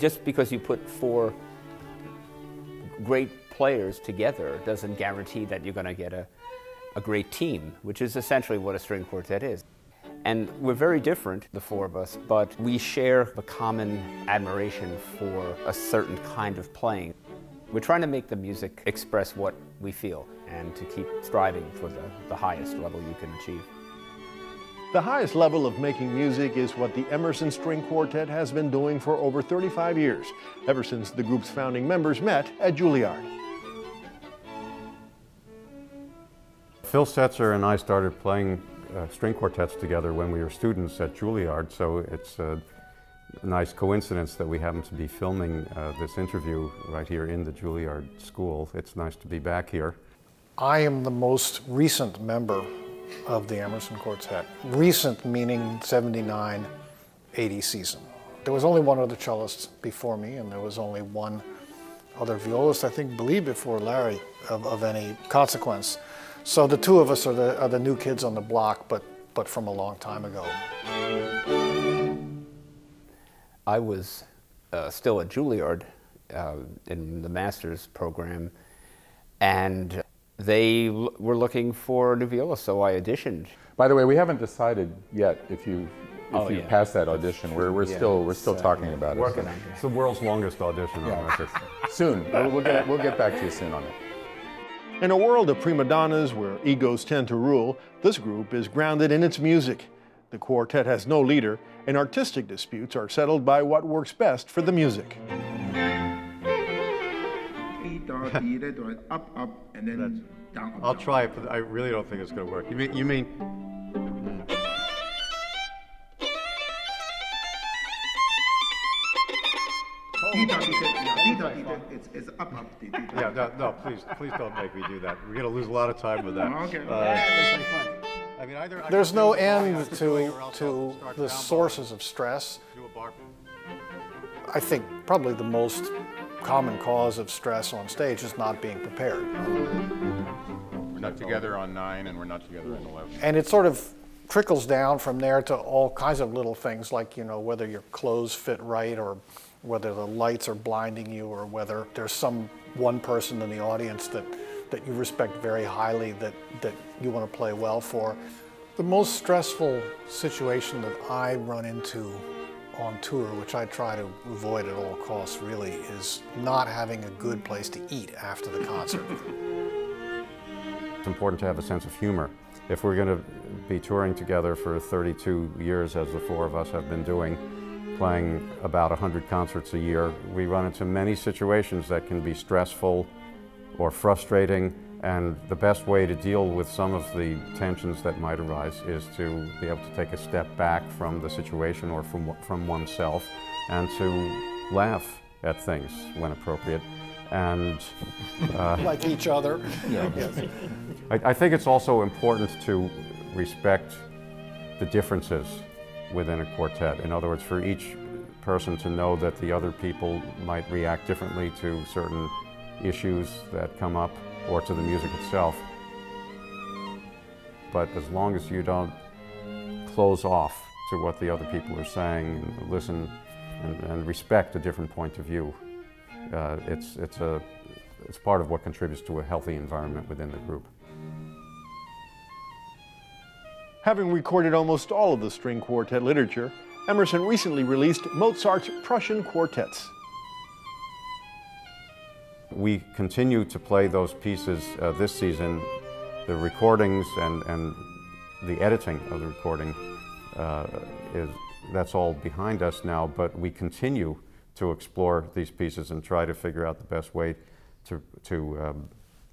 just because you put four great players together doesn't guarantee that you're going to get a great team, which is essentially what a string quartet is. And we're very different, the four of us, but we share a common admiration for a certain kind of playing. We're trying to make the music express what we feel and to keep striving for the highest level you can achieve. The highest level of making music is what the Emerson String Quartet has been doing for over 35 years, ever since the group's founding members met at Juilliard. Phil Setzer and I started playing string quartets together when we were students at Juilliard, so it's a nice coincidence that we happen to be filming this interview right here in the Juilliard School. It's nice to be back here. I am the most recent member of the Emerson Quartet. Recent meaning 79-80 season. There was only one other cellist before me, and there was only one other violist, I believe before Larry, of any consequence. So the two of us are the new kids on the block, but from a long time ago. I was still at Juilliard in the master's program, and they were looking for a new violist, so I auditioned. By the way, we haven't decided yet if you passed that audition. We're still talking about it. Working on it. It's the world's longest audition on record. Soon, we'll get back to you soon on it. In a world of prima donnas where egos tend to rule, this group is grounded in its music. The quartet has no leader, and artistic disputes are settled by what works best for the music. Up, up, and then down. I'll try it, but I really don't think it's going to work. You mean? It's up, up. Yeah, no, please don't make me do that. We're going to lose a lot of time with that. Okay. I mean, there's no end to the sources of stress. I think probably the most common cause of stress on stage is not being prepared. We're not together on 9 and we're not together on 11. And it sort of trickles down from there to all kinds of little things like, whether your clothes fit right, or whether the lights are blinding you, or whether there's one person in the audience that you respect very highly that you want to play well for. The most stressful situation that I run into on tour, which I try to avoid at all costs really, is not having a good place to eat after the concert. It's important to have a sense of humor. If we're going to be touring together for 32 years, as the four of us have been doing, playing about 100 concerts a year, we run into many situations that can be stressful or frustrating, and the best way to deal with some of the tensions that might arise is to be able to take a step back from the situation or from oneself, and to laugh at things when appropriate. And like each other. Yeah. Yes. I think it's also important to respect the differences within a quartet. In other words, for each person to know that the other people might react differently to certain issues that come up, or to the music itself. But as long as you don't close off to what the other people are saying, and listen and respect a different point of view, it's part of what contributes to a healthy environment within the group. Having recorded almost all of the string quartet literature, Emerson recently released Mozart's Prussian quartets. We continue to play those pieces this season. The recordings and the editing of the recording, that's all behind us now, but we continue to explore these pieces and try to figure out the best way to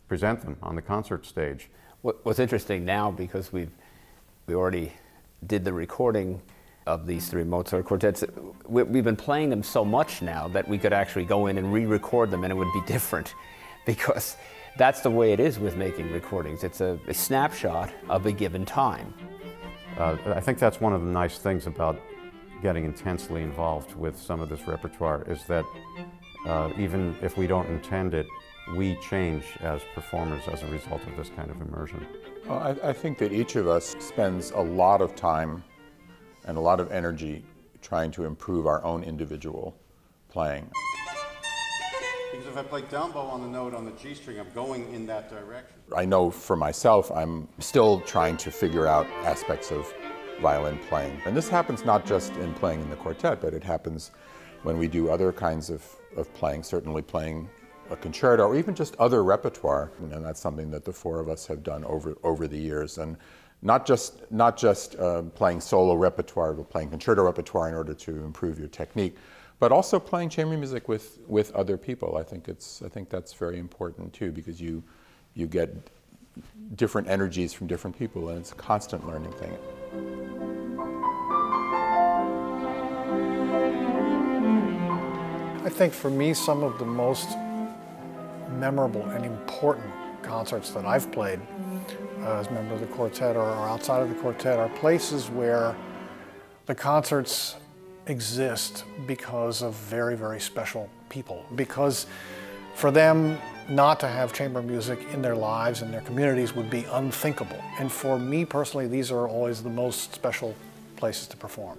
present them on the concert stage. What's interesting now, because we already did the recording of these three Mozart quartets, we've been playing them so much now that we could actually go in and re-record them and it would be different, because that's the way it is with making recordings. It's a snapshot of a given time. I think that's one of the nice things about getting intensely involved with some of this repertoire, is that even if we don't intend it, we change as performers as a result of this kind of immersion. Well, I think that each of us spends a lot of time and a lot of energy trying to improve our own individual playing. Because if I play down bow on the note on the G string, I'm going in that direction. I know for myself, I'm still trying to figure out aspects of violin playing. And this happens not just in playing in the quartet, but it happens when we do other kinds of playing, certainly playing a concerto or even just other repertoire. And that's something that the four of us have done over the years. And not just playing solo repertoire, but playing concerto repertoire in order to improve your technique, but also playing chamber music with other people. I think that's very important too, because you get different energies from different people, and it's a constant learning thing. I think for me, some of the most memorable and important concerts that I've played as a member of the quartet or outside of the quartet are places where the concerts exist because of very, very special people. Because for them not to have chamber music in their lives and their communities would be unthinkable. And for me personally, these are always the most special places to perform.